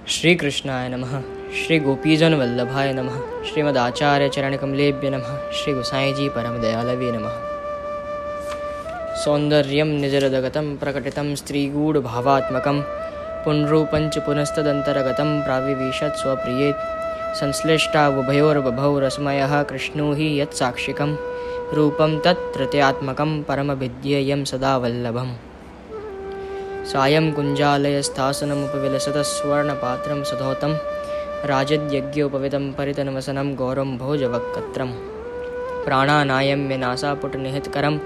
श्री कृष्णाय नमः। श्री गोपीजन वल्लभाय नमः। श्रीमदाचार्य चरण कमलेभ्य नमः। श्री गोसाई जी परम दयालवे नमः। सौंदर्यं निजरदगतं प्रकटितं स्त्रीगूढ़ भावात्मकं पुनरूपञ्च पुनस्तदन्तरगतं प्राविवेशत् स्वप्रिये संश्लिष्टावुभयोर्बभौ रसमयः कृष्णो हि यत्साक्षिकं रूपं तत्तृतीयात्मकं परमभिध्येयं सदा वल्लभम्। सायं कुञ्जालयस्थासनमुपविलसतः स्वर्णपात्रं सधौतं राजद्यज्ञोपवितं परितनवसनं गौरं भोजवक्त्रं प्राणानायं विनाशापुटनिहितकरं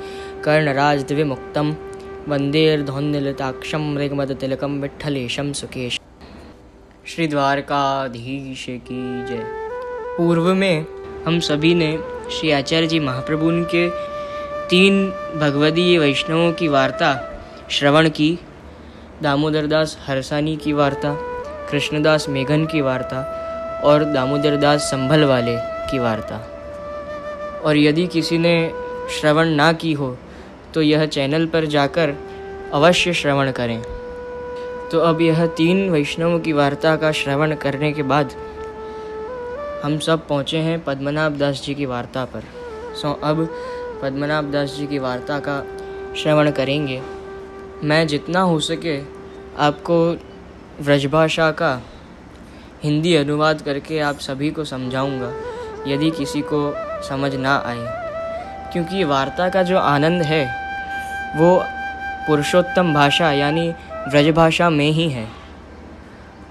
कर्णराजद्विमुक्तं वन्देर्धौन्निलताक्षं मृगमदतिलकं विठ्ठलेशं सुकेश। श्री द्वारकाधीश की जय। पूर्व में हम सभी ने श्री आचार्य जी महाप्रभु के 3 भगवदीय वैष्णवों की वार्ता श्रवण की। दामोदरदास हरसानी की वार्ता, कृष्णदास मेघन की वार्ता और दामोदरदास संभल वाले की वार्ता। और यदि किसी ने श्रवण ना की हो तो यह चैनल पर जाकर अवश्य श्रवण करें। तो अब यह 3 वैष्णवों की वार्ता का श्रवण करने के बाद हम सब पहुँचे हैं पद्मनाभ दास जी की वार्ता पर। अब पद्मनाभ दास जी की वार्ता का श्रवण करेंगे। मैं जितना हो सके आपको व्रजभाषा का हिंदी अनुवाद करके आप सभी को समझाऊंगा, यदि किसी को समझ ना आए, क्योंकि वार्ता का जो आनंद है वो पुरुषोत्तम भाषा यानी व्रजभाषा में ही है।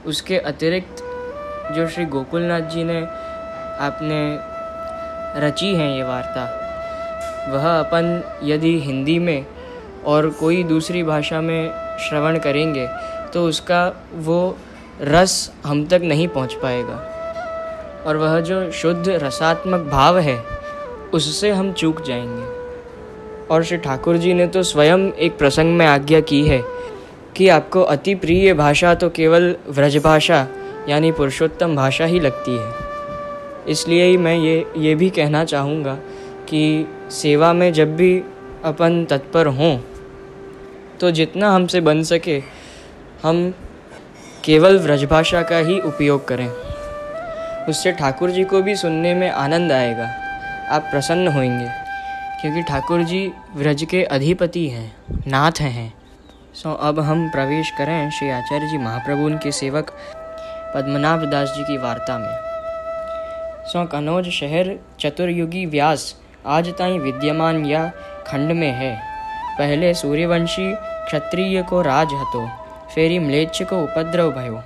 उसके अतिरिक्त जो श्री गोकुलनाथ जी ने आपने रची है ये वार्ता, वह अपन यदि हिंदी में और कोई दूसरी भाषा में श्रवण करेंगे तो उसका वो रस हम तक नहीं पहुंच पाएगा, और वह जो शुद्ध रसात्मक भाव है उससे हम चूक जाएंगे। और श्री ठाकुर जी ने तो स्वयं एक प्रसंग में आज्ञा की है कि आपको अति प्रिय भाषा तो केवल व्रजभाषा यानी पुरुषोत्तम भाषा ही लगती है। इसलिए ही मैं ये भी कहना चाहूँगा कि सेवा में जब भी अपन तत्पर हों तो जितना हमसे बन सके हम केवल व्रजभाषा का ही उपयोग करें। उससे ठाकुर जी को भी सुनने में आनंद आएगा, आप प्रसन्न होंगे, क्योंकि ठाकुर जी व्रज के अधिपति हैं, नाथ हैं। अब हम प्रवेश करें श्री आचार्य जी महाप्रभु के सेवक पद्मनाभ दास जी की वार्ता में। कनौज शहर चतुर्युगी व्यास आज ताईं विद्यमान या खंड में है। पहले सूर्यवंशी क्षत्रिय को राज हतो, फेरी म्लेच्छ को उपद्रव भयो।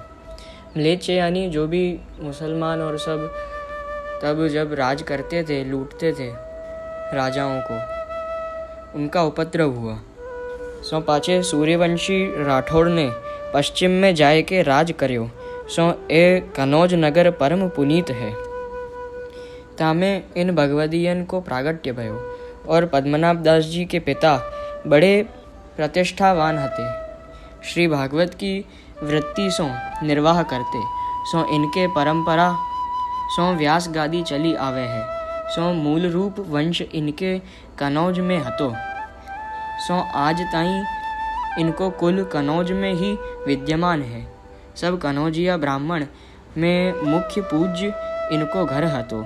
म्लेच्छ यानी जो भी मुसलमान और सब तब जब राज करते थे, लूटते थे राजाओं को, उनका उपद्रव हुआ। पाछे सूर्यवंशी राठौड़ ने पश्चिम में जाए के राज कर्यो। ए कनौज नगर परम पुनीत है। तामे इन भगवदीयन को प्रागट्य भयो, और पद्मनाभ दास जी के पिता बड़े प्रतिष्ठावान हते। श्री भागवत की वृत्ति सो निर्वाह करते। इनके परंपरा व्यास गादी चली आवे है। मूल रूप वंश इनके कनौज में हतो। आज ताईं इनको कुल कनौज में ही विद्यमान है। सब कनौजिया ब्राह्मण में मुख्य पूज्य इनको घर हतो।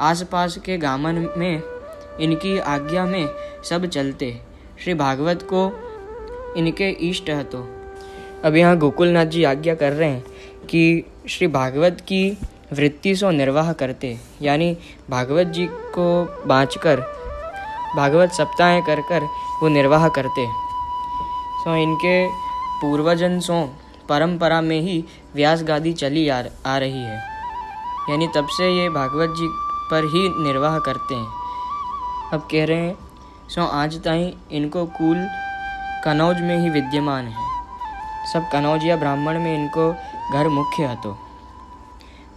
आसपास के गामन में इनकी आज्ञा में सब चलते। श्री भागवत को इनके इष्ट हतो। अब यहाँ गोकुलनाथ जी आज्ञा कर रहे हैं कि श्री भागवत की वृत्ति सो निर्वाह करते, यानी भागवत जी को बाँचकर भागवत सप्ताहें कर कर वो निर्वाह करते। इनके पूर्वजन परंपरा में ही व्यास गादी चली आ रही है, यानी तब से ये भागवत जी पर ही निर्वाह करते हैं। अब कह रहे हैं आज ताईं इनको कुल कनौज में ही विद्यमान है। सब कनौजिया ब्राह्मण में इनको घर मुख्य हतो।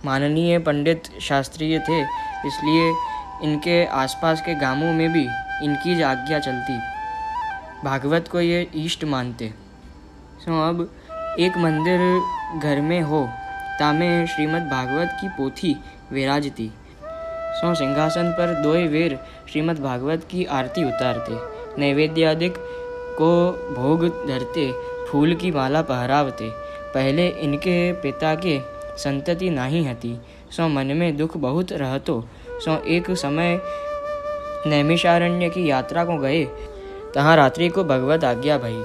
माननीय पंडित शास्त्रीय थे, इसलिए इनके आसपास के गांवों में भी इनकी आज्ञा चलती। भागवत को ये इष्ट मानते। अब एक मंदिर घर में हो, तामे श्रीमद् भागवत की पोथी विराजती। सिंहासन पर 2 वेर श्रीमद् भागवत की आरती उतारते। नैवेद्यादिक को भोग धरते, फूल की माला पहरावते। पहले इनके पिता के संतति नहीं हती, सो मन में दुख बहुत रहतो। सो एक समय नैमिषारण्य की यात्रा को गए, तहाँ रात्रि को भगवत आज्ञा भई,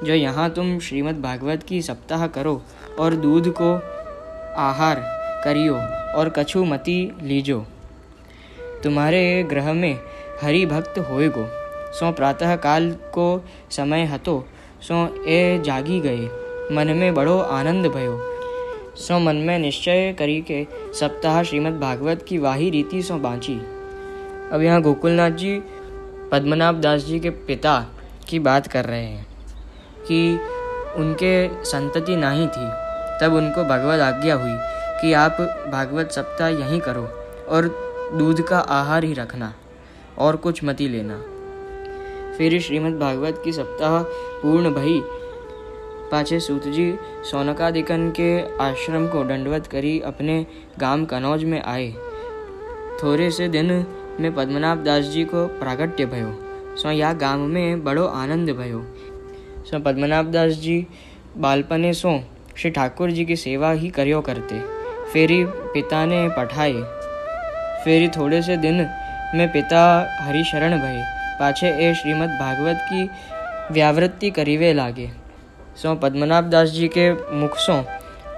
जो यहाँ तुम श्रीमद् भागवत की सप्ताह करो और दूध को आहार करियो और कछु मति लीजो। तुम्हारे गृह में हरि भक्त होएगो। सो प्रातः काल को समय हतो, सो ए जागी गए, मन में बड़ो आनंद भयो। सो मन में निश्चय करी के सप्ताह श्रीमद् भागवत की वाही रीति सो बाँची। अब यहाँ गोकुलनाथ जी पद्मनाभ दास जी के पिता की बात कर रहे हैं कि उनके संतति नहीं थी, तब उनको भगवत आज्ञा हुई कि आप भागवत सप्ताह यहीं करो और दूध का आहार ही रखना और कुछ मती लेना। फिर श्रीमद् भागवत की सप्ताह पूर्ण भई। पाछे सूत जी सौनकादिकन के आश्रम को दंडवत करी अपने गांव कनौज में आए। थोड़े से दिन में पद्मनाभ दास जी को प्रागट्य भयो। सो या गांव में बड़ो आनंद भयो। सो पद्मनाभ दास जी बालपने सो श्री ठाकुर जी की सेवा ही करियो करते। फेरी पिता ने पठाए। फेरी थोड़े से दिन में पिता हरिशरण भये। पाछे ए श्रीमद् भागवत की व्यावृत्ति करीवे लागे। सो पद्मनाभ दास जी के मुख सो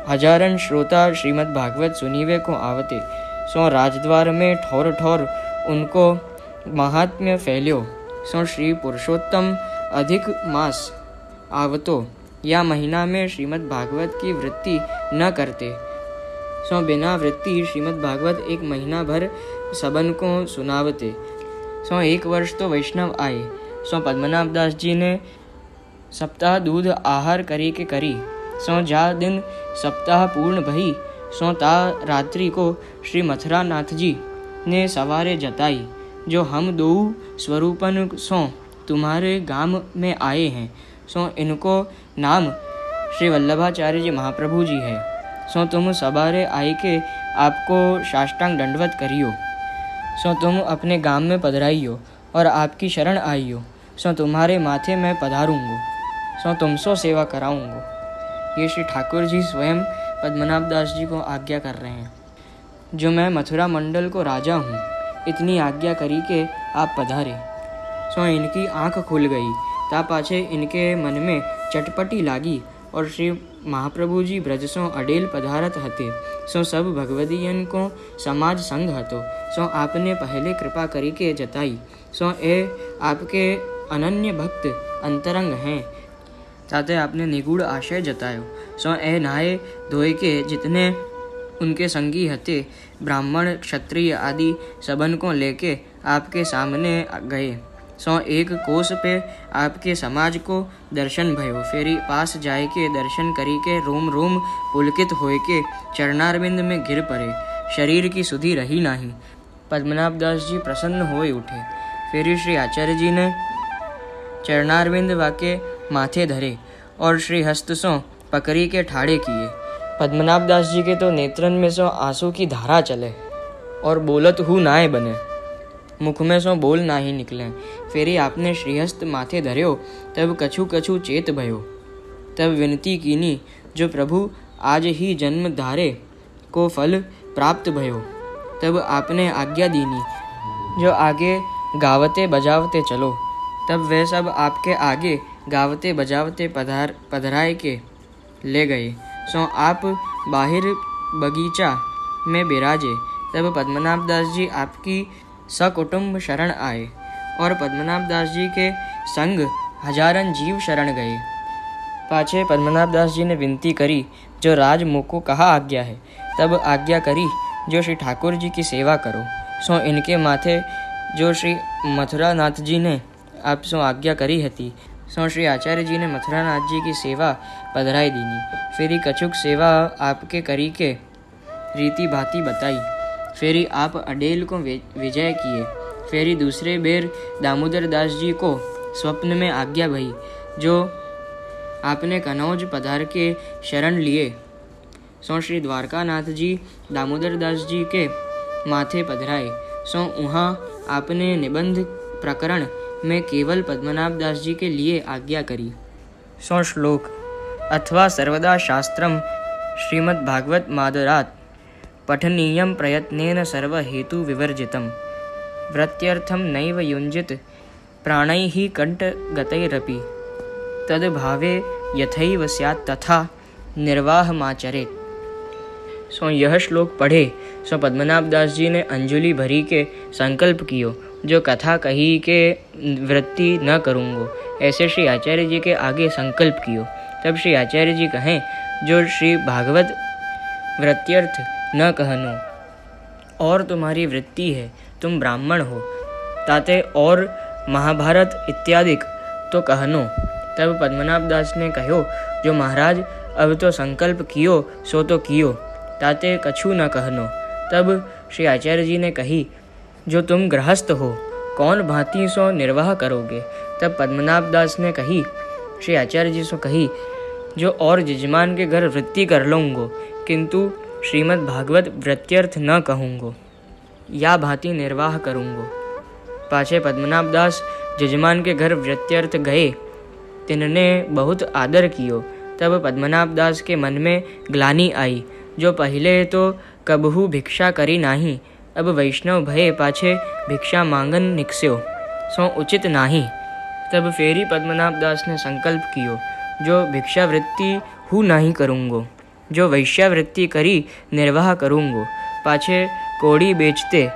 हजारन श्रोता श्रीमद् भागवत सुनीवे को आवते। सो राजद्वार में ठोर ठोर उनको महात्म्य फैल्यो। सो श्री पुरुषोत्तम अधिक मास आवतो, या महीना में श्रीमद् भागवत की वृत्ति न करते। सो बिना वृत्ति श्रीमद् भागवत एक महीना भर सबन को सुनावते। सो एक वर्ष तो वैष्णव आए। सो पद्मनाभ दास जी ने सप्ताह दूध आहार करी के करी। सो जा दिन सप्ताह पूर्ण भई, सो ता रात्रि को श्री मथुरा नाथ जी ने सवारे जताई, जो हम दो स्वरूपन सो तुम्हारे गांव में आए हैं। सो इनको नाम श्री वल्लभाचार्य जी महाप्रभु जी है। सो तुम सवारे आई के आपको साष्टांग दंडवत करियो। सो तुम अपने गांव में पधराइयो और आपकी शरण आइयो। सो तुम्हारे माथे में पधारूंगो। सो तुमसो सेवा कराऊंगो। ये श्री ठाकुर जी स्वयं पद्मनाभ दास जी को आज्ञा कर रहे हैं, जो मैं मथुरा मंडल को राजा हूँ, इतनी आज्ञा करी के आप पधारे। सो इनकी आंख खुल गई। ता पाछे इनके मन में चटपटी लागी और श्री महाप्रभु जी ब्रजसों अडेल पधारत हते। सो सब भगवदीयन को समाज संग हतो। सो आपने पहले कृपा करी के जताई। सो ए आपके अनन्य भक्त अंतरंग हैं, ताते आपने निगूढ़ आशय जतायो। सो ए नहाए धोए के जितने उनके संगी हते, ब्राह्मण क्षत्रिय आदि सबन को लेके आपके सामने गए। सो एक कोस पे आपके समाज को दर्शन भयो। फेरी पास जाए के दर्शन करी के रोम रोम पुलकित होए के चरणारविंद में गिर पड़े। शरीर की सुधि रही नहीं। पद्मनाभ दास जी प्रसन्न होए उठे। फेरी श्री आचार्य जी ने चरणारविंद वाके माथे धरे और श्री हस्त सो पकड़ी के ठाड़े किए। पद्मनाभ दास जी के तो नेत्रन में सो आंसू की धारा चले और बोलत हु नाय बने, मुख में सो बोल ना ही निकले। फेरी आपने श्रीहस्त माथे धर्यो, तब कछु कछु चेत भयो। तब विनती कीनी, जो प्रभु आज ही जन्म धारे को फल प्राप्त भयो। तब आपने आज्ञा दीनी, जो आगे गावते बजावते चलो। तब वे सब आपके आगे गावते बजावते पधराए के ले गए। सो आप बाहर बगीचा में बिराजे। तब पद्मनाभ दास जी आपकी सकुटुंब शरण आए और पद्मनाभ दास जी के संग हजारन जीव शरण गए। पाछे पद्मनाभ दास जी ने विनती करी, जो राज मुको कहा आज्ञा है। तब आज्ञा करी, जो श्री ठाकुर जी की सेवा करो। सो इनके माथे जो श्री मथुरा नाथ जी ने आप सो आज्ञा करी हती, सो श्री आचार्य जी ने मथुरा नाथ जी की सेवा पधराई दीनी। फेरी कछुक सेवा आपके करी के रीति भांति बताई। फेरी आप अडेल को विजय किए। फेरी दूसरे बेर दामोदर दास जी को स्वप्न में आज्ञा भई, जो आपने कनौज पधार के शरण लिए। सो श्री द्वारकानाथ जी दामोदर दास जी के माथे पधराए। सो वहाँ आपने निबंध प्रकरण में केवल पद्मनाभ दास जी के लिए आज्ञा करी। सो श्लोक। अथवा सर्वदा शास्त्रम श्रीमद्भागवत मादरात् पठनीयं प्रयत्नेन सर्वहेतु विवर्जितं वृत्त्यर्थं नैव युञ्जित प्राणैः कण्ठगतैरपि तद्भावे यथैव स्यात् तथा निर्वाहमाचरेत्। सो यह श्लोक पढ़े सो पद्मनाभ दास जी ने अंजलि भरी के संकल्प कियो, जो कथा कही के वृत्ति न करूँगो, ऐसे श्री आचार्य जी के आगे संकल्प कियो। तब श्री आचार्य जी कहें, जो श्री भागवत वृत्त्यर्थ न कहनो और तुम्हारी वृत्ति है, तुम ब्राह्मण हो, ताते और महाभारत इत्यादिक तो कहनो। तब पद्मनाभ दास ने कहो, जो महाराज अब तो संकल्प कियो सो तो कियो, ताते कछु न कहनो। तब श्री आचार्य जी ने कही, जो तुम गृहस्थ हो, कौन भांति सो निर्वाह करोगे। तब पद्मनाभ दास ने कही, श्री आचार्य जी सो कही, जो और यजमान के घर वृत्ति कर लूँगो, किंतु श्रीमद् भागवत वृत्त्यर्थ न कहूँगो, या भांति निर्वाह करूँगो। पाछे पद्मनाभ दास यजमान के घर वृत्त्यर्थ गए, तिनने बहुत आदर कियो। तब पद्मनाभ दास के मन में ग्लानि आई, जो पहले तो कबहू भिक्षा करी नाही, अब वैष्णव भये पाछे भिक्षा मांगन निकस्यो, सो उचित नाही। तब फेरी पद्मनाभ दास ने संकल्प कियो, जो भिक्षावृत्ति हूँ नहीं करूँगो, जो वैश्यावृत्ति करी निर्वाह करूँगो। पाछे कोड़ी बेचते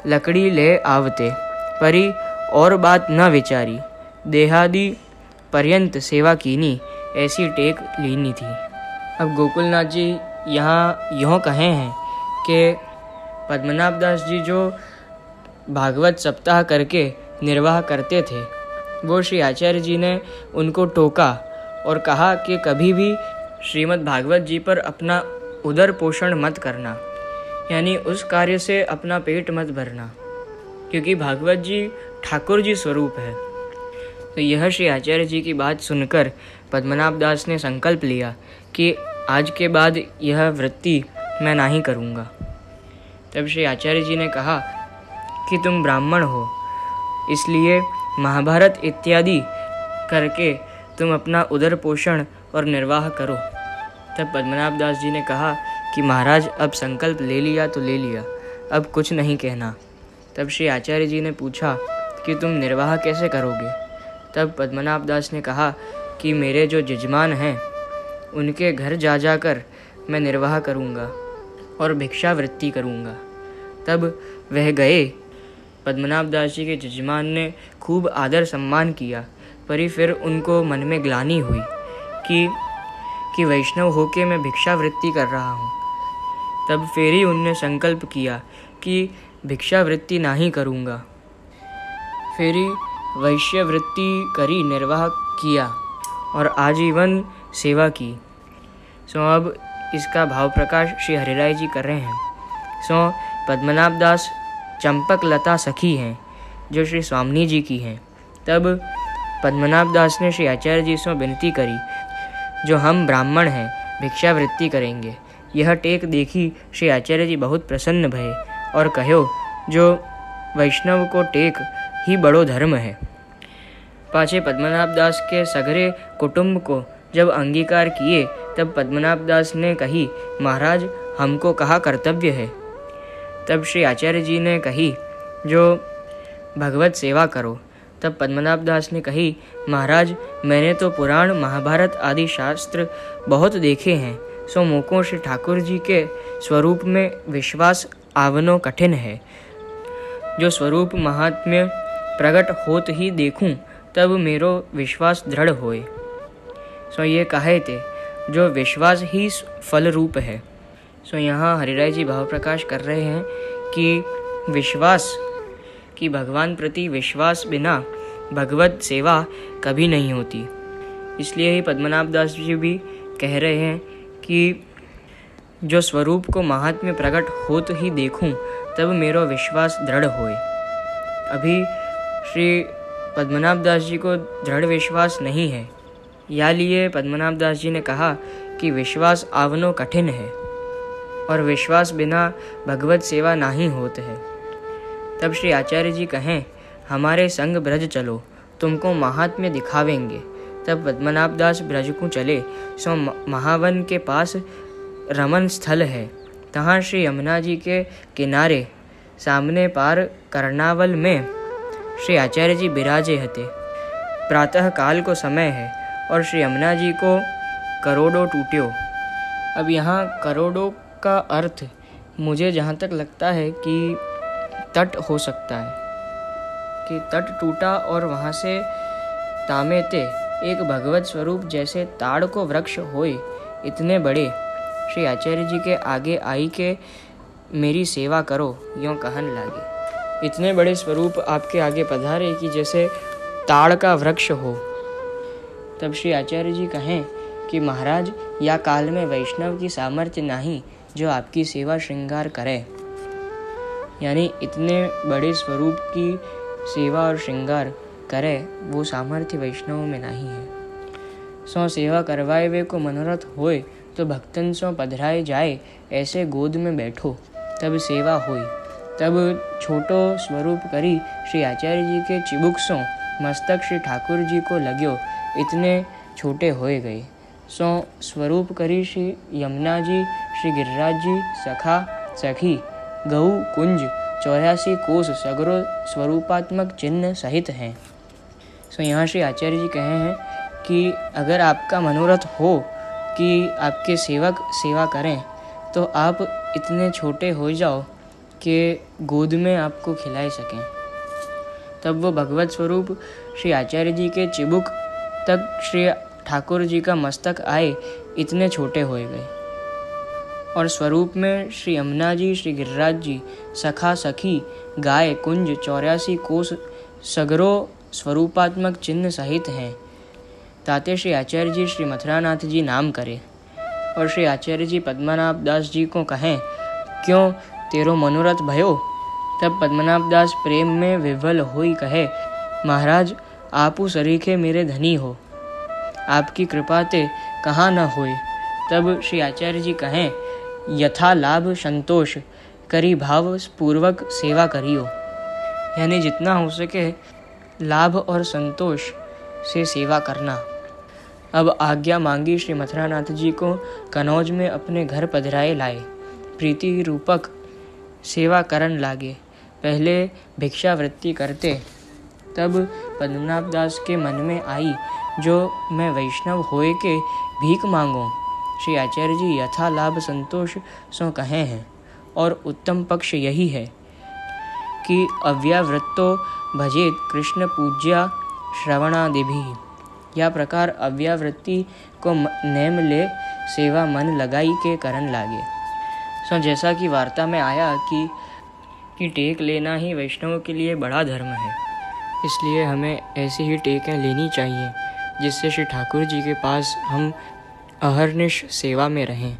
लकड़ी ले आवते, परी और बात न विचारी, देहादि पर्यंत सेवा कीनी, ऐसी टेक लीनी थी। अब गोकुलनाथ जी यहाँ यों कहे हैं कि पद्मनाभ दास जी जो भागवत सप्ताह करके निर्वाह करते थे, वो श्री आचार्य जी ने उनको टोका और कहा कि कभी भी श्रीमद् भागवत जी पर अपना उदर पोषण मत करना, यानी उस कार्य से अपना पेट मत भरना, क्योंकि भागवत जी ठाकुर जी स्वरूप है। तो यह श्री आचार्य जी की बात सुनकर पद्मनाभ दास ने संकल्प लिया कि आज के बाद यह वृत्ति मैं नहीं करूँगा। तब श्री आचार्य जी ने कहा कि तुम ब्राह्मण हो, इसलिए महाभारत इत्यादि करके तुम अपना उदर पोषण और निर्वाह करो। तब पद्मनाभ दास जी ने कहा कि महाराज अब संकल्प ले लिया तो ले लिया, अब कुछ नहीं कहना। तब श्री आचार्य जी ने पूछा कि तुम निर्वाह कैसे करोगे। तब पद्मनाभ दास ने कहा कि मेरे जो यजमान हैं उनके घर जा जाकर मैं निर्वाह करूँगा और भिक्षावृत्ति करूँगा। तब वह गए। पद्मनाभ दास जी के यजमान ने खूब आदर सम्मान किया, पर फिर उनको मन में ग्लानि हुई कि वैष्णव होके मैं भिक्षावृत्ति कर रहा हूँ। तब फिर ही उनने संकल्प किया कि भिक्षावृत्ति नहीं करूँगा। फिर ही वैश्यवृत्ति करी, निर्वाह किया और आजीवन सेवा की। सो अब इसका भाव प्रकाश श्री हरिराय जी कर रहे हैं। सो पद्मनाभ दास चंपक लता सखी हैं, जो श्री स्वामिनी जी की हैं। तब पद्मनाभ दास ने श्री आचार्य जी से विनती करी, जो हम ब्राह्मण हैं, भिक्षावृत्ति करेंगे। यह टेक देखी श्री आचार्य जी बहुत प्रसन्न भये और कहो, जो वैष्णव को टेक ही बड़ो धर्म है। पाछे पद्मनाभ दास के सगरे कुटुंब को जब अंगीकार किए, तब पद्मनाभ दास ने कही, महाराज हमको कहा कर्तव्य है। तब श्री आचार्य जी ने कही, जो भगवत सेवा करो। तब पद्मनाभ दास ने कही, महाराज मैंने तो पुराण महाभारत आदि शास्त्र बहुत देखे हैं, सो मोको श्री ठाकुर जी के स्वरूप में विश्वास आवनो कठिन है। जो स्वरूप महात्म्य प्रकट होत ही देखूं, तब मेरो विश्वास दृढ़ होए। सो ये कहे थे, जो विश्वास ही फल रूप है। सो यहाँ हरिराय जी भाव प्रकाश कर रहे हैं कि विश्वास कि भगवान प्रति विश्वास बिना भगवत सेवा कभी नहीं होती। इसलिए ही पद्मनाभ दास जी भी कह रहे हैं कि जो स्वरूप को महात्म्य प्रकट हो तो ही देखूं, तब मेरो विश्वास दृढ़ होए। अभी श्री पद्मनाभ दास जी को दृढ़ विश्वास नहीं है, या लिए पद्मनाभ दास जी ने कहा कि विश्वास आवनो कठिन है और विश्वास बिना भगवत सेवा नहीं होते है। तब श्री आचार्य जी कहें, हमारे संग ब्रज चलो, तुमको महात्म्य दिखावेंगे। तब पद्मनाभ दास ब्रज को चले सो महावन के पास रमन स्थल है। तहाँ श्री यमुना जी के किनारे सामने पार कर्णावल में श्री आचार्य जी बिराजे हते। प्रातः काल को समय है और श्री यमुना जी को करोड़ों टूट्यो। अब यहाँ करोड़ों का अर्थ मुझे जहाँ तक लगता है कि तट हो सकता है कि तट टूटा और वहाँ से तामेते एक भगवत स्वरूप जैसे ताड़ को वृक्ष होए इतने बड़े श्री आचार्य जी के आगे आई के मेरी सेवा करो यों कहन लागे। इतने बड़े स्वरूप आपके आगे पधारे कि जैसे ताड़ का वृक्ष हो। तब श्री आचार्य जी कहें कि महाराज या काल में वैष्णव की सामर्थ्य नहीं जो आपकी सेवा श्रृंगार करे। यानी इतने बड़े स्वरूप की सेवा और श्रृंगार करे वो सामर्थ्य वैष्णवों में नहीं है। सो सेवा करवाए वे को मनोरथ होए तो भक्तन सो पधराए जाए ऐसे गोद में बैठो तब सेवा होई। तब छोटो स्वरूप करी श्री आचार्य जी के चिबुक सो मस्तक श्री ठाकुर जी को लाग्यो इतने छोटे होए गए। सो स्वरूप करी श्री यमुना जी श्री गिरिराज जी सखा सखी गऊ कुंज 84 कोस सगरो स्वरूपात्मक चिन्ह सहित हैं। सो यहाँ श्री आचार्य जी कहे हैं कि अगर आपका मनोरथ हो कि आपके सेवक सेवा करें तो आप इतने छोटे हो जाओ कि गोद में आपको खिला सकें। तब वो भगवत स्वरूप श्री आचार्य जी के चिबुक तक श्री ठाकुर जी का मस्तक आए इतने छोटे हो गए। और स्वरूप में श्री यमुना जी श्री गिरिराज जी सखा सखी गाय कुंज 84 कोस सगरो स्वरूपात्मक चिन्ह सहित हैं। ताते श्री आचार्य जी श्री मथुरानाथ जी नाम करे और श्री आचार्य जी पद्मनाभ दास जी को कहें क्यों तेरो मनोरथ भयो। तब पद्मनाभ दास प्रेम में विह्वल होई कहे महाराज आपू सरीखे मेरे धनी हो, आपकी कृपा ते कहाँ न होए। तब श्री आचार्य जी कहें यथा लाभ संतोष करी भाव पूर्वक सेवा करियो। यानी जितना हो सके लाभ और संतोष से सेवा करना। अब आज्ञा मांगी श्री मथुरानाथ जी को कनौज में अपने घर पधराए लाए। प्रीति रूपक सेवा करन लागे। पहले भिक्षावृत्ति करते तब पद्मनाभ दास के मन में आई जो मैं वैष्णव होए के भीख मांगो। श्री आचार्य जी यथा लाभ संतोष सो कहे हैं और उत्तम पक्ष यही है कि अव्यावृत्तो भजेत कृष्ण पूज्या श्रवणादिभि। यह प्रकार अव्यावृत्ति को नेम ले सेवा मन लगाई के करन लागे। सो जैसा कि वार्ता में आया कि टेक लेना ही वैष्णव के लिए बड़ा धर्म है, इसलिए हमें ऐसी ही टेकें लेनी चाहिए जिससे श्री ठाकुर जी के पास हम अहर्निश सेवा में रहें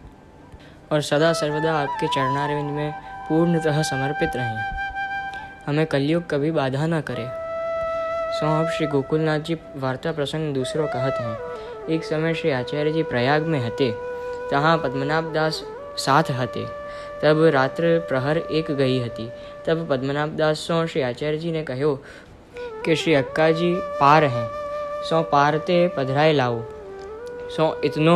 और सदा सर्वदा आपके चरणारविंद में पूर्णतः समर्पित रहें। हमें कलयुग कभी बाधा न करे। सो अब श्री गोकुलनाथ जी वार्ता प्रसंग दूसरो कहत हैं। एक समय श्री आचार्य जी प्रयाग में हते, तहाँ पद्मनाभ दास साथ हते। तब रात्र प्रहर एक गई हती। तब पद्मनाभ दास सो श्री आचार्य जी ने कहो कि श्री अक्का जी पार हैं, सो पार ते पधराए लाओ। सो इतनो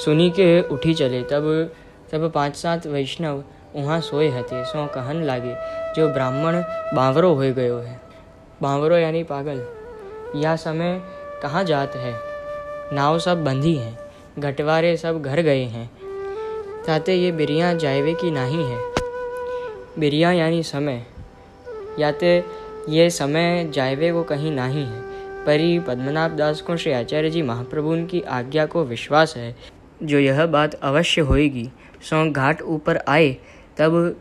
सुनी के उठी चले। तब 5-7 वैष्णव वहाँ सोए हते। सो कहन लागे जो ब्राह्मण बावरो हो गयो है। बावरो यानी पागल। यह समय कहाँ जात है, नाव सब बंधी हैं, घटवारे सब घर गए हैं, ताते ये बिरियाँ जायवे की नहीं है। बिरियाँ यानी समय, याते ये समय जायवे को कहीं नहीं है। परी पद्मनाभ दास को श्री आचार्य जी महाप्रभु की आज्ञा को विश्वास है जो यह बात अवश्य होएगी। सो घाट ऊपर आए तब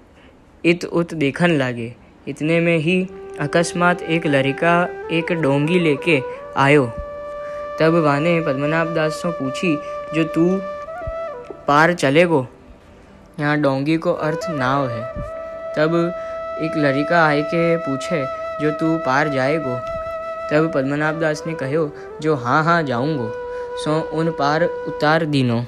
इत उत देखन लागे। इतने में ही अकस्मात एक लड़का एक डोंगी लेके आयो। तब वाने पद्मनाभ दास से पूछी जो तू पार चलेगो। यहाँ डोंगी को अर्थ नाव है। तब एक लड़का आए के पूछे जो तू पार जाएगो। तब पद्मनाभ दास ने कहो जो हाँ जाऊँगो। सो उन पार उतार दीनो,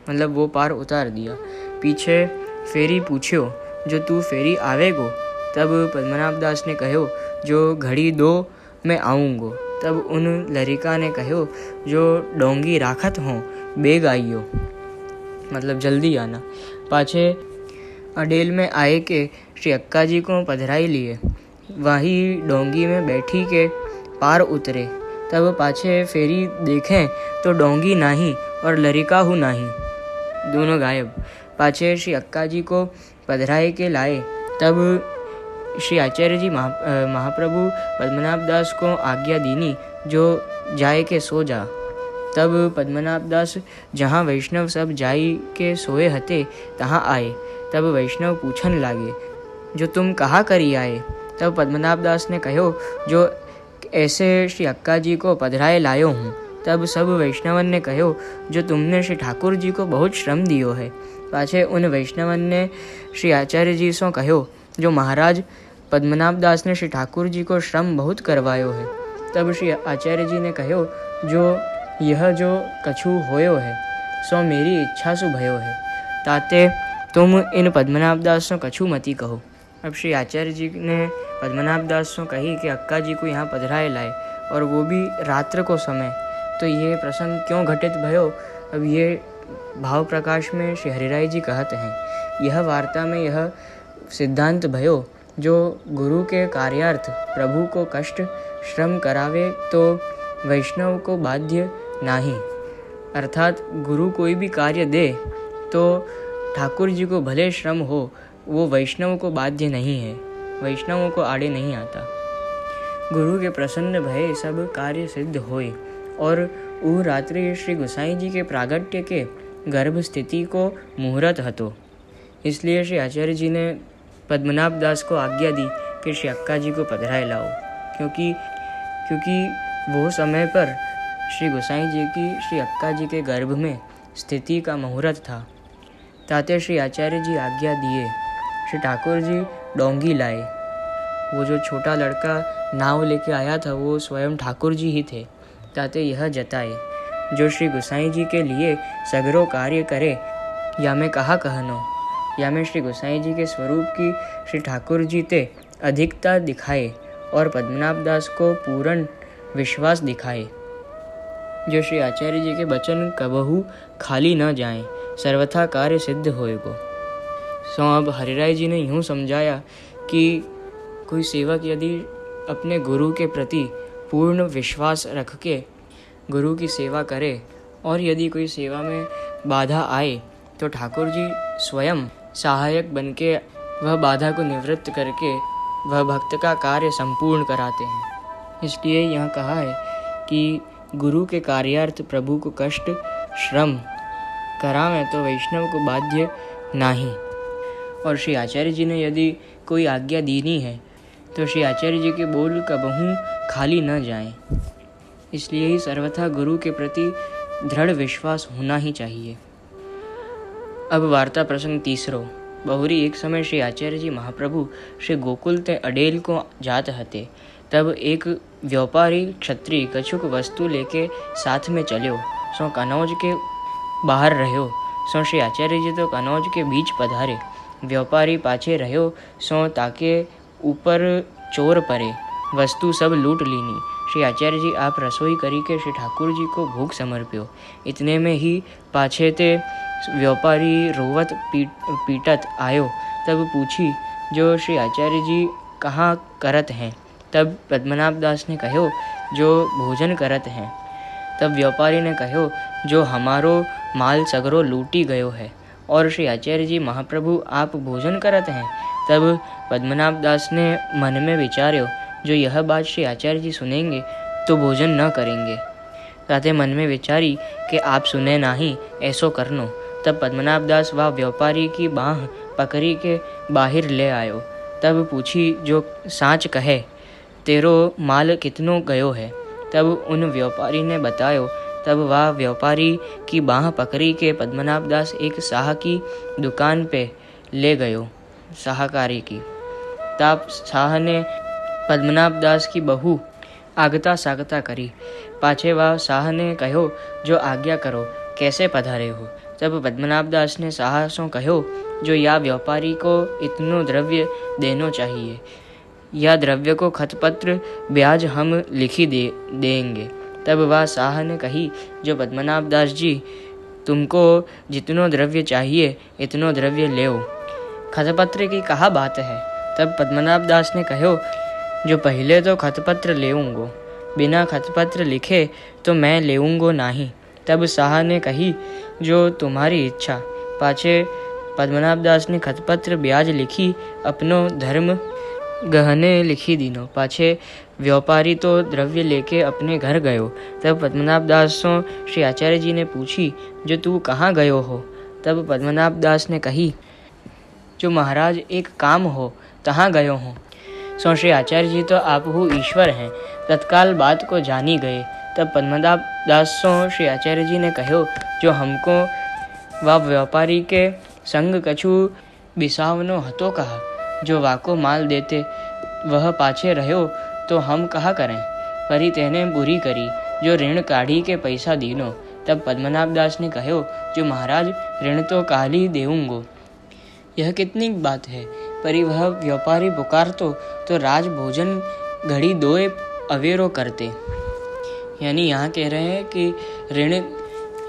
मतलब वो पार उतार दिया। पीछे फेरी पूछ्यो जो तू फेरी आवेगो। तब पद्मनाभ दास ने कहो जो घड़ी 2 में आऊँगो। तब उन लड़िका ने कहो, जो डोंगी राखत हों बेग आइयो, मतलब जल्दी आना। पाछे अडेल में आए के श्री अक्का जी को पधराई लिए, वही डोंगी में बैठी के पार उतरे। तब पाछे फेरी देखें तो डोंगी नाही और लड़िका हूँ नाही, दोनों गायब। पाछे श्री अक्का जी को पधराई के लाए। तब श्री आचार्य जी महाप्रभु पद्मनाभ दास को आज्ञा दीनी, जो जाए के सो जा। तब पद्मनाभ दास जहाँ वैष्णव सब जाई के सोए हते तहाँ आए। तब वैष्णव पूछन लागे, जो तुम कहाँ करी आए? तब पद्मनाभ दास ने कहो, जो ऐसे श्री अक्का जी को पधराए लायो हूँ। तब सब वैष्णवन ने कहो, जो तुमने श्री ठाकुर जी को बहुत श्रम दियो है। पाछे उन वैष्णवन ने श्री आचार्य जी से कहो, जो महाराज पद्मनाभ दास ने श्री ठाकुर जी को श्रम बहुत करवायो है। तब श्री आचार्य जी ने कहो, जो यह जो कछु होयो है सो मेरी इच्छा सु भयो है, ताते तुम इन पद्मनाभ दास से कछु मती कहो। अब श्री आचार्य जी ने पद्मनाभ दास से कही कि अक्का जी को यहाँ पधराए लाए, और वो भी रात्र को समय। तो ये प्रसंग क्यों घटित भयो, अब ये भाव प्रकाश में श्री हरिराय जी कहते हैं। यह वार्ता में यह सिद्धांत भयो, जो गुरु के कार्यार्थ प्रभु को कष्ट श्रम करावे तो वैष्णव को बाध्य नाही। अर्थात गुरु कोई भी कार्य दे तो ठाकुर जी को भले श्रम हो, वो वैष्णव को बाध्य नहीं है, वैष्णवों को आड़े नहीं आता। गुरु के प्रसन्न भय सब कार्य सिद्ध होए। और ऊ रात्रि श्री गोसाई जी के प्रागट्य के गर्भ स्थिति को मुहूर्त हतो, इसलिए श्री आचार्य जी ने पद्मनाभ दास को आज्ञा दी कि श्री अक्का जी को पधराए लाओ, क्योंकि वो समय पर श्री गोसाई जी की श्री अक्का जी के गर्भ में स्थिति का मुहूर्त था। ताते श्री आचार्य जी आज्ञा दिए, श्री ठाकुर जी डोंगी लाए। वो जो छोटा लड़का नाव लेके आया था वो स्वयं ठाकुर जी ही थे। ताते यह जताए, जो श्री गोसाई जी के लिए सगरो कार्य करे, या मैं कहा कहनो, या मैं श्री गोसाई जी के स्वरूप की श्री ठाकुर जी ते अधिकता दिखाए और पद्मनाभ दास को पूर्ण विश्वास दिखाए। जो श्री आचार्य जी के वचन कबहू खाली न जाएं, सर्वथा कार्य सिद्ध होएगो। सो अब हरिराय जी ने यूँ समझाया कि कोई सेवक यदि अपने गुरु के प्रति पूर्ण विश्वास रख के गुरु की सेवा करे, और यदि कोई सेवा में बाधा आए तो ठाकुर जी स्वयं सहायक बनके वह बाधा को निवृत्त करके वह भक्त का कार्य संपूर्ण कराते हैं। इसलिए यह कहा है कि गुरु के कार्यार्थ प्रभु को कष्ट श्रम करावें तो वैष्णव को बाध्य नाही। और श्री आचार्य जी ने यदि कोई आज्ञा दीनी है तो श्री आचार्य जी के बोल कबहू खाली न जाएं। इसलिए ही सर्वथा गुरु के प्रति दृढ़ विश्वास होना ही चाहिए। अब वार्ता प्रसंग तीसरो। बहुरी एक समय श्री आचार्य जी महाप्रभु श्री गोकुल ते अडेल को जात हते। तब एक व्यापारी क्षत्रिय कछुक वस्तु लेके साथ में चल्यो। सो कनौज के बाहर रह्यो। सो श्री आचार्य जी तो कनौज के बीच पधारे। व्यापारी पाछे रह्यो। सो ताके ऊपर चोर परे, वस्तु सब लूट लीनी। श्री आचार्य जी आप रसोई करी के श्री ठाकुर जी को भोग समर्प्यो। इतने में ही पाछे ते व्यापारी रोवत पीटत आयो। तब पूछी, जो श्री आचार्य जी कहाँ करत हैं? तब पद्मनाभ दास ने कहो, जो भोजन करत हैं। तब व्यापारी ने कहो, जो हमारो माल सगरो लूटी गयो है, और श्री आचार्य जी महाप्रभु आप भोजन करत हैं। तब पद्मनाभ दास ने मन में विचार्यो, जो यह बात श्री आचार्य जी सुनेंगे तो भोजन न करेंगे। ताते मन में विचारी कि आप सुने नाही, ऐसो करनो। तब पद्मनाभ दास वह व्यापारी की बाह पकड़ी के बाहर ले आयो। तब पूछी, जो साँच कहे, तेरो माल कितनो गयो है? तब उन व्यापारी ने बतायो। तब वह व्यापारी की बाह पकड़ी के पद्मनाभ दास एक साह की दुकान पे ले गयो, साहकारी की। तब साह ने पद्मनाभ दास की बहू आगता सागता करी। पाछे वह साह ने कहो, जो आज्ञा करो, कैसे पधारे हो? तब पद्मनाभ दास ने साह सो कहो, जो या व्यापारी को इतनो द्रव्य देनो चाहिए। या द्रव्य को खतपत्र ब्याज हम लिखी देंगे। तब वह शाह ने कही, जो पद्मनाभ दास जी, तुमको जितनो द्रव्य चाहिए इतनो द्रव्य लेओ, खतपत्र की कहा बात है। तब पद्मनाभ दास ने कहो, जो पहले तो खतपत्र लेऊंगो, बिना खतपत्र लिखे तो मैं लेऊंगो नहीं। तब शाह ने कही, जो तुम्हारी इच्छा। पाछे पद्मनाभ दास ने खतपत्र ब्याज लिखी, अपनो धर्म गहने लिखी दीनो। पाछे व्यापारी तो द्रव्य लेके अपने घर गयो। तब पद्मनाभ दास से श्री आचार्य जी ने पूछी, जो तू कहाँ गयो हो। तब पद्मनाभ दास ने कही, जो महाराज एक काम हो तहाँ गयो हूँ। सो श्री आचार्य जी तो आप हु ईश्वर हैं, तत्काल बात को जानी गए। तब पद्मनाभ दास से श्री आचार्य जी ने कहो, जो हमको वह व्यापारी के संग कछु बिसावनो हतो कहा, जो वाको माल देते वह पाछे रहो तो हम कहा करें। परी तेने बुरी करी, जो ऋण काढ़ी के पैसा दीनो। तब पद्मनाभ दास ने कहो, जो महाराज ऋण तो काली देऊंगो। यह कितनी बात है। परी वह व्यापारी पुकार तो राज भोजन घड़ी दोए अवेरो करते। यानी यहाँ कह रहे हैं कि ऋण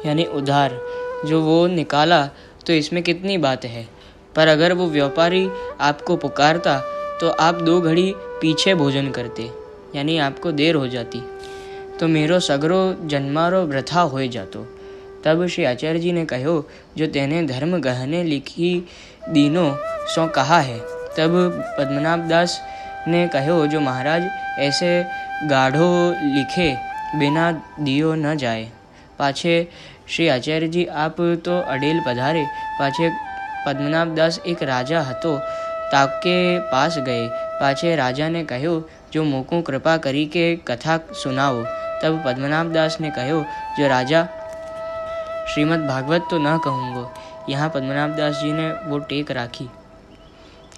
यानी उधार जो वो निकाला तो इसमें कितनी बात है। पर अगर वो व्यापारी आपको पुकारता तो आप 2 घड़ी पीछे भोजन करते, यानी आपको देर हो जाती, तो मेरो सगरो जन्मारो वृथा हो जातो। तब श्री आचार्य जी ने कहो, जो तेने धर्म गहने लिखी दीनो सो कहा है। तब पद्मनाभ दास ने कहो, जो महाराज ऐसे गाढ़ो लिखे बिना दियो न जाए। पाछे श्री आचार्य जी आप तो अडेल पधारे। पाछे पद्मनाभ दास एक राजा हतो, ताके पास गए। पाछे राजा ने कहो, जो मोको कृपा करी के कथा सुनाओ। तब पद्मनाभ दास ने कहो, जो राजा श्रीमद् भागवत तो न कहूँगो। यहाँ पद्मनाभ दास जी ने वो टेक राखी,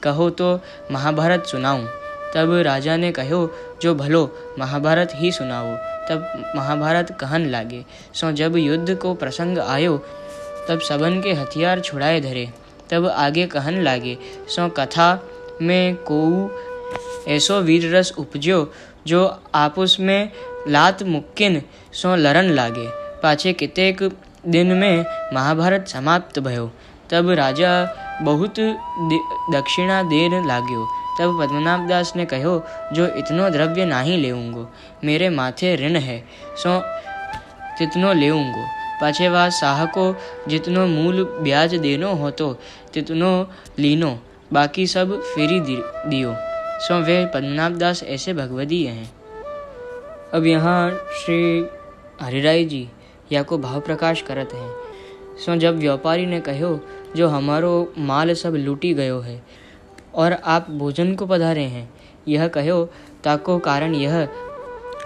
कहो तो महाभारत सुनाऊं। तब राजा ने कहो, जो भलो महाभारत ही सुनाओ। तब महाभारत कहन लागे। सो जब युद्ध को प्रसंग आयो, तब सबन के हथियार छुड़ाए धरे। तब आगे कहन लागे। सो कथा में कोऊ ऐसो वीर रस उपज्यो, जो आपस में लात मुक्किन सो लड़न लागे। पाछे कितेक दिन में महाभारत समाप्त भयो। तब राजा बहुत दक्षिणा देर लाग्यो। तब पद्मनाभ दास ने कहो, जो इतनो द्रव्य नहीं लेऊंगो, मेरे माथे ऋण है, सो तितनो लेऊंगो। पाछे वह शाह को जितनो मूल ब्याज देनो हो तो तितनो लीनो, बाकी सब फेरी दियो। सो वे पद्मनाभ दास ऐसे भगवदीय हैं। अब यहाँ श्री हरिराय जी या को भाव प्रकाश करत हैं। सो जब व्यापारी ने कहो, जो हमारो माल सब लूटी गयो है और आप भोजन को पधारे हैं, यह कहो ताको कारण यह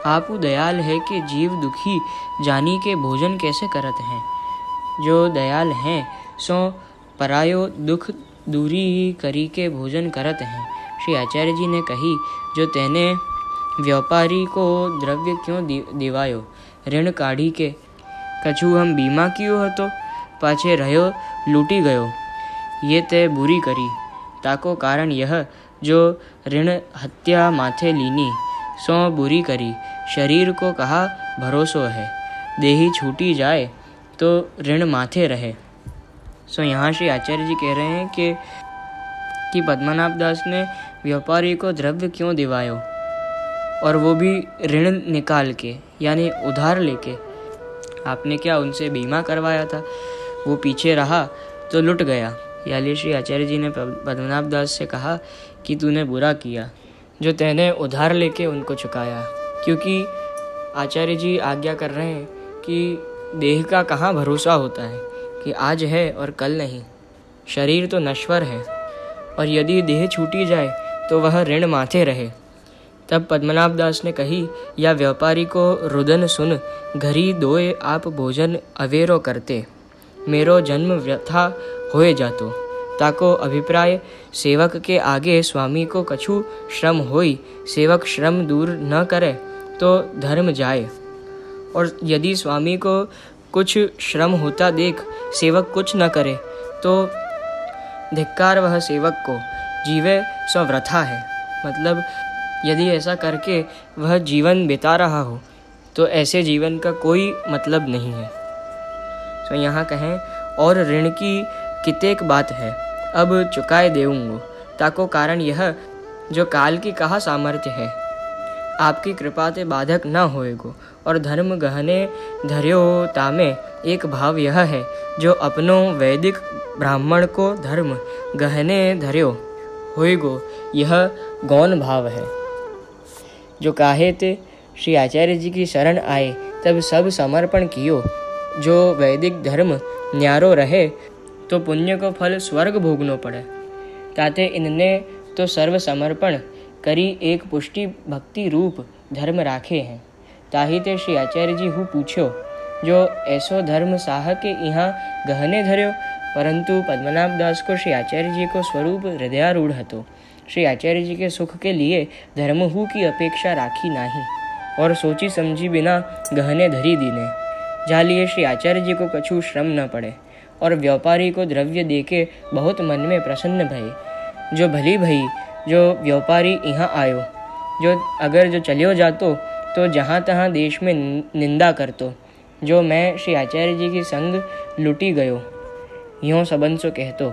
आप दयाल है कि जीव दुखी जानी के भोजन कैसे करत हैं। जो दयाल हैं सो परायो दुख दूरी करी के भोजन करत हैं। श्री आचार्य जी ने कही, जो तेने व्यापारी को द्रव्य क्यों दिवायो, ऋण काढ़ी के कछु हम बीमा कियो हतो, पाछे रहो लूटी गयो, ये ते बुरी करी। ताको कारण यह, जो ऋण हत्या माथे लीनी, सो बुरी करी। शरीर को कहा भरोसो है, देही छूटी जाए तो ऋण माथे रहे। सो यहाँ श्री आचार्य जी कह रहे हैं कि पद्मनाभ दास ने व्यापारी को द्रव्य क्यों दिवायो, और वो भी ऋण निकाल के, यानी उधार लेके। आपने क्या उनसे बीमा करवाया था, वो पीछे रहा तो लुट गया। यानी श्री आचार्य जी ने पद्मनाभ दास से कहा कि तूने बुरा किया जो तेने उधार लेके उनको चुकाया। क्योंकि आचार्य जी आज्ञा कर रहे हैं कि देह का कहाँ भरोसा होता है कि आज है और कल नहीं। शरीर तो नश्वर है, और यदि देह छूटी जाए तो वह ऋण माथे रहे। तब पद्मनाभ दास ने कही, या व्यापारी को रुदन सुन, घरी दोए आप भोजन अवेरो करते, मेरो जन्म व्यथा होए जातो। ताको अभिप्राय, सेवक के आगे स्वामी को कछु श्रम होई, सेवक श्रम दूर न करे तो धर्म जाए। और यदि स्वामी को कुछ श्रम होता देख सेवक कुछ न करे तो धिक्कार वह सेवक को, जीवे सो वृथा है। मतलब यदि ऐसा करके वह जीवन बिता रहा हो तो ऐसे जीवन का कोई मतलब नहीं है। तो यहाँ कहें और ऋण की कितेक बात है, अब चुकाए देऊँगो, ताको कारण यह जो काल की कहा सामर्थ्य है, आपकी कृपा ते बाधक न होएगो। और धर्म गहने धर्यो तामे एक भाव यह है, जो अपनो वैदिक ब्राह्मण को धर्म गहने धर्यो होएगो, यह गौण भाव है। जो काहे ते श्री आचार्य जी की शरण आए तब सब समर्पण कियो, जो वैदिक धर्म न्यारो रहे तो पुण्य को फल स्वर्ग भोगनो पड़े, ताते इनने तो सर्व समर्पण करी एक पुष्टि भक्ति रूप धर्म राखे हैं। ताही ते श्री आचार्य जी हु पूछ्यो, जो ऐसो धर्म साह के यहाँ गहने धर्यो, परंतु पद्मनाभ दास को श्री आचार्य जी को स्वरूप हृदयारूढ़ हतो। श्री आचार्य जी के सुख के लिए धर्म हु की अपेक्षा राखी नाही, और सोची समझी बिना गहने धरी दीने, जा लिए श्री आचार्य जी को कछु श्रम न पड़े। और व्यापारी को द्रव्य देके बहुत मन में प्रसन्न भये, जो भली भई जो व्यापारी यहाँ आयो, जो अगर जो चलियो जातो तो जहाँ तहाँ देश में निंदा करतो, जो मैं श्री आचार्य जी की संग लुटी गयो, यूँ सबन सो कहतो।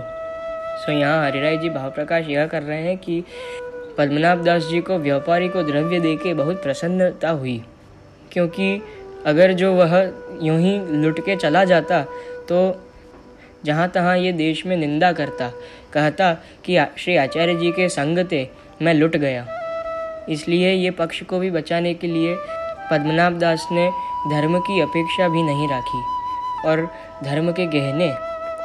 सो यहाँ हरिराय जी भाव प्रकाश यह कर रहे हैं कि पद्मनाभ दास जी को व्यापारी को द्रव्य देके बहुत प्रसन्नता हुई, क्योंकि अगर जो वह यूं ही लुट के चला जाता तो जहाँ तहाँ ये देश में निंदा करता, कहता कि श्री आचार्य जी के संग ते मैं लुट गया। इसलिए ये पक्ष को भी बचाने के लिए पद्मनाभ दास ने धर्म की अपेक्षा भी नहीं राखी, और धर्म के गहने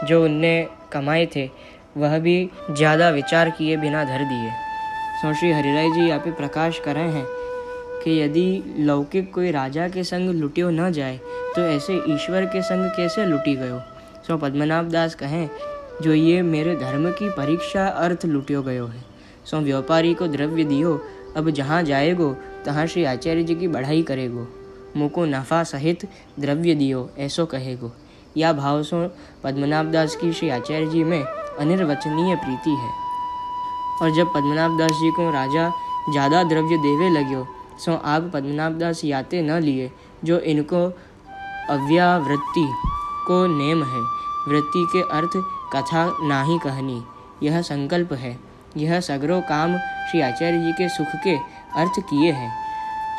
जो उनने कमाए थे वह भी ज़्यादा विचार किए बिना धर दिए। सो श्री हरिराय जी यहाँ पे प्रकाश कर रहे हैं कि यदि लौकिक कोई राजा के संग लुटियो न जाए तो ऐसे ईश्वर के संग कैसे लुटी गयो। सो पद्मनाभ दास कहें, जो ये मेरे धर्म की परीक्षा अर्थ लुटियो गयो है। सो व्यापारी को द्रव्य दियो, अब जहाँ जाएगो तहाँ श्री आचार्य जी की बढ़ाई करेगो, मुको नफ़ा सहित द्रव्य दियो ऐसो कहेगो। या भाव सो पद्मनाभ दास की श्री आचार्य जी में अनिर्वचनीय प्रीति है। और जब पद्मनाभ दास जी को राजा ज़्यादा द्रव्य देवे लग्यो, सो आप पद्मनाभ दास याते न लिए, जो इनको अव्यावृत्ति को नेम है। वृत्ति के अर्थ कथा नाही कहनी, यह संकल्प है। यह सगरो काम श्री आचार्य जी के सुख के अर्थ किए हैं।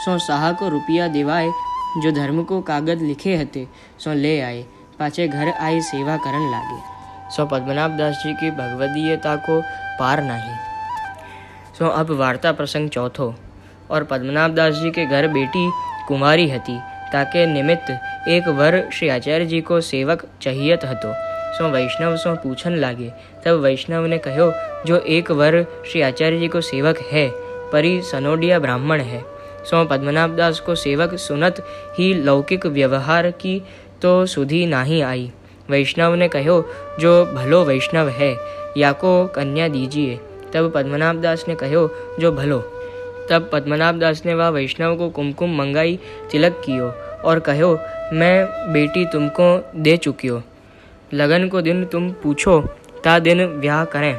सो साहा को रुपया दिवाए, जो धर्म को कागज लिखे हते सो ले आए, पाछे घर आई सेवा करन लागे। सो पद्मनाभ दास जी की भगवदीयता को पार नहीं। सो अब वार्ता प्रसंग चौथो। और पद्मनाभ दास जी के घर बेटी कुमारी हती, ताके निमित्त एक वर श्री आचार्य जी को सेवक चाहियत हतो। सो वैष्णव सो पूछन लागे। तब वैष्णव ने कहो, जो एक वर श्री आचार्य जी को सेवक है, परी सनोडिया ब्राह्मण है। सो पद्मनाभ दास को सेवक सुनत ही लौकिक व्यवहार की तो सुधी नाही आई। वैष्णव ने कहो, जो भलो वैष्णव है, याको कन्या दीजिए। तब पद्मनाभ दास ने कहो, जो भलो। तब पद्मनाभ दास ने वह वैष्णव को कुमकुम मंगाई, तिलक कियो और कहो, मैं बेटी तुमको दे चुकियो। लगन को दिन तुम पूछो, ता दिन ब्याह करें।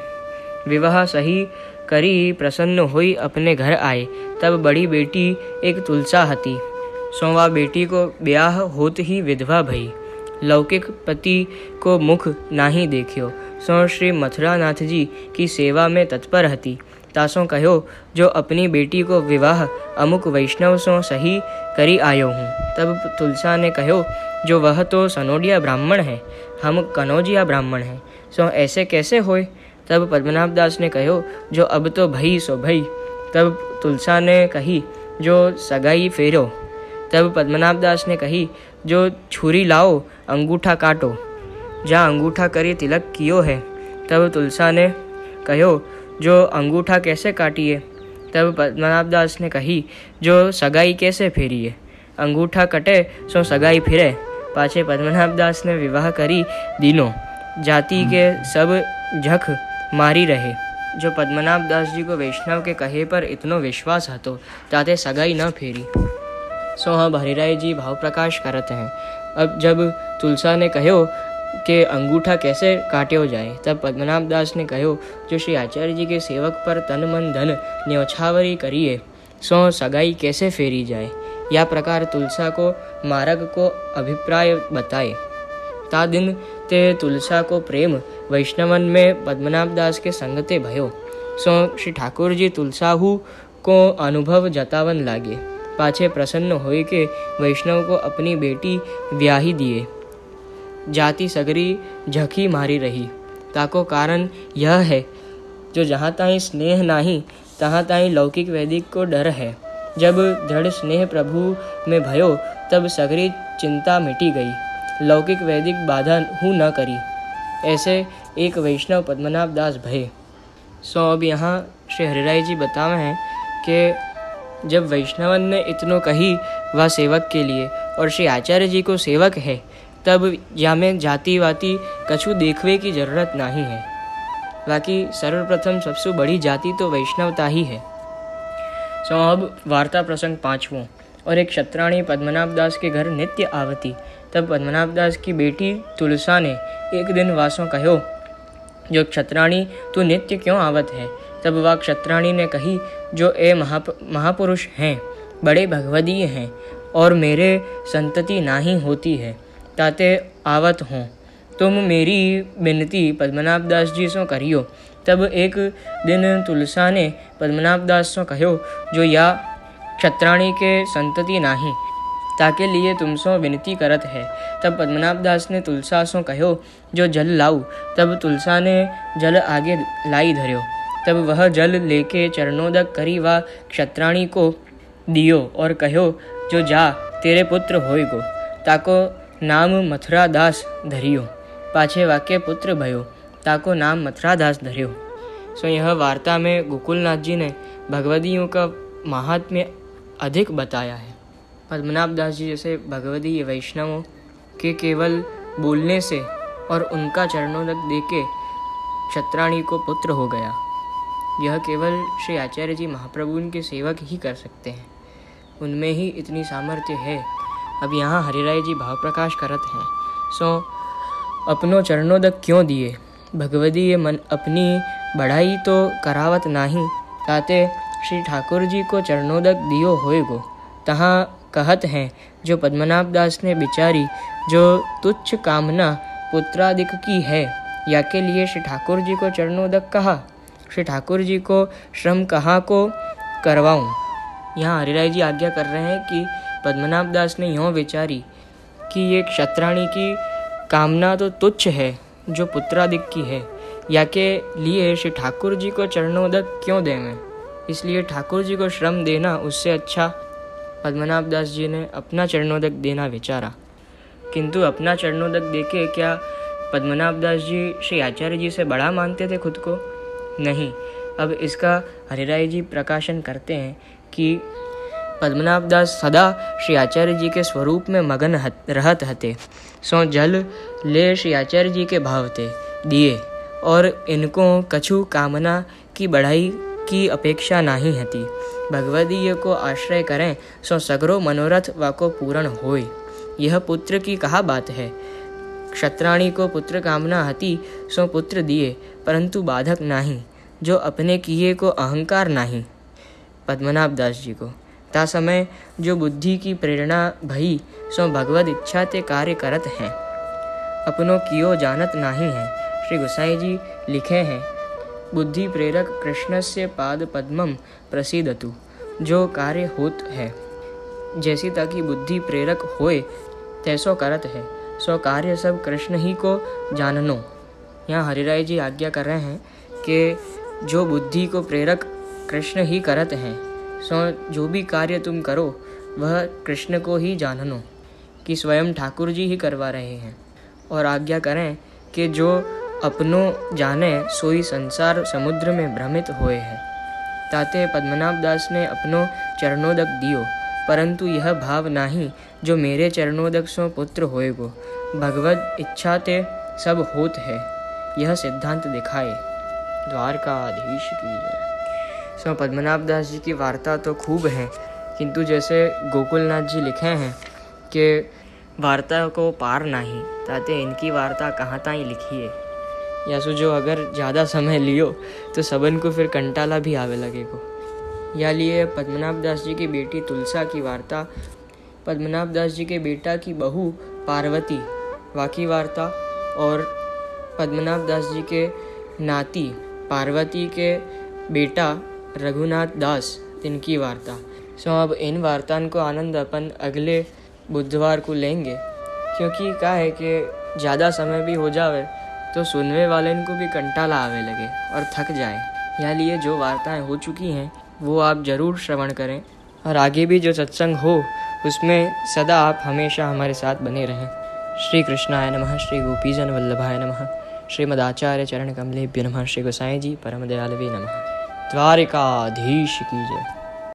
विवाह सही करी प्रसन्न हुई अपने घर आए। तब बड़ी बेटी एक तुलसा हती। सो वह बेटी को ब्याह होत ही विधवा भई। लौकिक पति को मुख नाही देखियो। सो श्री मथुरानाथ जी की सेवा में तत्पर हती। तासों कहो, जो अपनी बेटी को विवाह अमुक वैष्णव सो सही करी आयो हूँ। तब तुलसा ने कहो, जो वह तो सनोडिया ब्राह्मण है, हम कनौजिया ब्राह्मण हैं, सो ऐसे कैसे होए। तब पद्मनाभ दास ने कहो, जो अब तो भई सो भई। तब तुलसा ने कही, जो सगाई फेरो। तब पद्मनाभ दास ने कही, जो छुरी लाओ, अंगूठा काटो। जहाँ अंगूठा करे तिलक कियो है। तब तुलसा ने कहो, जो अंगूठा कैसे काटिए। तब पद्मनाभ दास ने कही, जो सगाई कैसे फेरिए। अंगूठा कटे सो सगाई फिरे। पाछे पद्मनाभ दास ने विवाह करी दीनो। जाति के सब झक मारी रहे। जो पद्मनाभ दास जी को वैष्णव के कहे पर इतनो विश्वास हतो, ताते सगाई न फेरी। सो हाँ हरिराय जी भाव प्रकाश करते हैं। अब जब तुलसा ने कहो कि अंगूठा कैसे काट्यो जाए, तब पद्मनाभ दास ने कहो, जो श्री आचार्य जी के सेवक पर तन मन धन न्यौछावरी करिए, सो सगाई कैसे फेरी जाए, या प्रकार तुलसा को मार्ग को अभिप्राय बताए। ता दिन ते तुलसा को प्रेम वैष्णवन में पद्मनाभ दास के संगते भयो। सो श्री ठाकुर जी तुलसाहू को अनुभव जतावन लागे। पाछे प्रसन्न होए के वैष्णव को अपनी बेटी ब्याही दिए। जाति सगरी झकी मारी रही। ताको कारण यह है, जो जहाँ ताई स्नेह नाही तहाँ ताई लौकिक वैदिक को डर है। जब दृढ़ स्नेह प्रभु में भयो, तब सगरी चिंता मिटी गई। लौकिक वैदिक बाधा हूँ न करी। ऐसे एक वैष्णव पद्मनाभ दास भये। सो अब यहाँ श्री हरिराय जी बतावे हैं कि जब वैष्णवन ने इतनो कही वह सेवक के लिए, और श्री आचार्य जी को सेवक है, तब या में जाति वाति कछु देखवे की जरूरत नहीं है। बाकी सर्वप्रथम सबसे बड़ी जाति तो वैष्णवता ही है। सो अब वार्ता प्रसंग 5वां। और एक क्षत्राणी पद्मनाभ दास के घर नित्य आवती। तब पद्मनाभ दास की बेटी तुलसा ने एक दिन वासों कहो, जो क्षत्राणी तू नित्य क्यों आवत है। तब वह क्षत्राणी ने कही, जो ए महापुरुष हैं, बड़े भगवदीय हैं, और मेरे संतति नाही होती है, ताते आवत हों। तुम मेरी विनती पद्मनाभ दास जी सो करियो। तब एक दिन तुलसा ने पद्मनाभ दास सो कहो, जो या क्षत्राणी के संतति नाही, ताके लिए तुमसो विनती करत है। तब पद्मनाभ दास ने तुलसा सो कहो, जो जल लाऊ। तब तुलसा ने जल आगे लाई धर्यो। तब वह जल लेके चरणोदक करी वा क्षत्राणी को दियो, और कहो, जो जा तेरे पुत्र होएगो। ताको नाम मथुरा दास धरियो। पाछे वाक्य पुत्र भयो, ताको नाम मथुरा दास धरियो। सो यह वार्ता में गोकुलनाथ जी ने भगवदियों का महात्म्य अधिक बताया है। पद्मनाभ दास जी जैसे भगवदीय वैष्णवों के केवल बोलने से और उनका चरणोदक देके क्षत्राणी को पुत्र हो गया। यह केवल श्री आचार्य जी महाप्रभु के सेवक ही कर सकते हैं, उनमें ही इतनी सामर्थ्य है। अब यहाँ हरिराय जी भाव प्रकाश करत हैं। सो अपनो चरणोदक क्यों दिए, भगवदीय मन अपनी बढ़ाई तो करावत नाही, ताते श्री ठाकुर जी को चरणोदक दियो होएगो। तहाँ कहत हैं, जो पद्मनाभ दास ने बिचारी जो तुच्छ कामना पुत्रादिक की है, या के लिए श्री ठाकुर जी को चरणोदक कहा। श्री ठाकुर जी को श्रम कहाँ को करवाऊँ। यहाँ हरिराय जी आज्ञा कर रहे हैं कि पद्मनाभ दास ने यों विचारी कि ये क्षत्राणी की कामना तो तुच्छ है, जो पुत्रादिक की है, या के लिए श्री ठाकुर जी को चरणोदक क्यों देवें। इसलिए ठाकुर जी को श्रम देना उससे अच्छा पद्मनाभ दास जी ने अपना चरणोदक देना विचारा। किंतु अपना चरणोदक देके क्या पद्मनाभ दास जी श्री आचार्य जी से बड़ा मानते थे खुद को? नहीं। अब इसका हरिराय जी प्रकाशन करते हैं कि पद्मनाभ दास सदा श्री आचार्य जी के स्वरूप में मगन रहत हते। सो जल ले श्री आचार्य जी के भावते दिए, और इनको कछु कामना की बढ़ाई की अपेक्षा नहीं हती। भगवदीय को आश्रय करें, सो सगरो मनोरथ वाको पूर्ण होय। यह पुत्र की कहा बात है। क्षत्राणी को पुत्र कामना हती, सो पुत्र दिए, परंतु बाधक नहीं, जो अपने किए को अहंकार नहीं। पद्मनाभ दास जी को ता समय जो बुद्धि की प्रेरणा भई, सो भगवद इच्छा ते कार्य करत हैं, अपनों कियो जानत नहीं है। श्री गोसाई जी लिखे हैं, बुद्धि प्रेरक कृष्ण से पाद पद्मम प्रसिद्धतु। जो कार्य होत है, जैसी ताकि बुद्धि प्रेरक होए तैसो करत है, सो कार्य सब कृष्ण ही को जाननो। यहाँ हरिराय जी आज्ञा कर रहे हैं कि जो बुद्धि को प्रेरक कृष्ण ही करत हैं, सो जो भी कार्य तुम करो वह कृष्ण को ही जाननो, कि स्वयं ठाकुर जी ही करवा रहे हैं। और आज्ञा करें कि जो अपनों जाने सोई संसार समुद्र में भ्रमित होए है। ताते पद्मनाभ दास ने अपनो चरणोदक दियो, परंतु यह भाव नहीं, जो मेरे चरणोदक सो पुत्र होएगो। भगवत इच्छा ते सब होत है, यह सिद्धांत दिखाए। द्वारकाधीश की जय। सो पद्मनाभ दास जी की वार्ता तो खूब है, किंतु जैसे गोकुलनाथ जी लिखे हैं कि वार्ता को पार नहीं, ताते इनकी वार्ता कहाँ ताई लिखिए। या सो जो अगर ज़्यादा समय लियो तो सबन को फिर कंटाला भी आवे लगेगो। या लिए पद्मनाभ दास जी की बेटी तुलसा की वार्ता, पद्मनाभ दास जी के बेटा की बहू पार्वती वाकी वार्ता और पद्मनाभ दास जी के नाती पार्वती के बेटा रघुनाथ दास इनकी वार्ता। अब इन वार्तान को आनंद अपन अगले बुधवार को लेंगे, क्योंकि क्या है कि ज़्यादा समय भी हो जावे तो सुनने वाले को भी कंटाला आवे लगे और थक जाए। या लिए जो वार्ताएं हो चुकी हैं वो आप ज़रूर श्रवण करें और आगे भी जो सत्संग हो उसमें सदा आप हमेशा हमारे साथ बने रहें। श्री कृष्णाय नमः। श्री गोपीजन वल्लभाय नमः। श्रीमदाचार्य चरण कमलेभ्यो नमः। श्री गोसाई जी परम दयालवे नमः। द्वारिकाधीश की जय।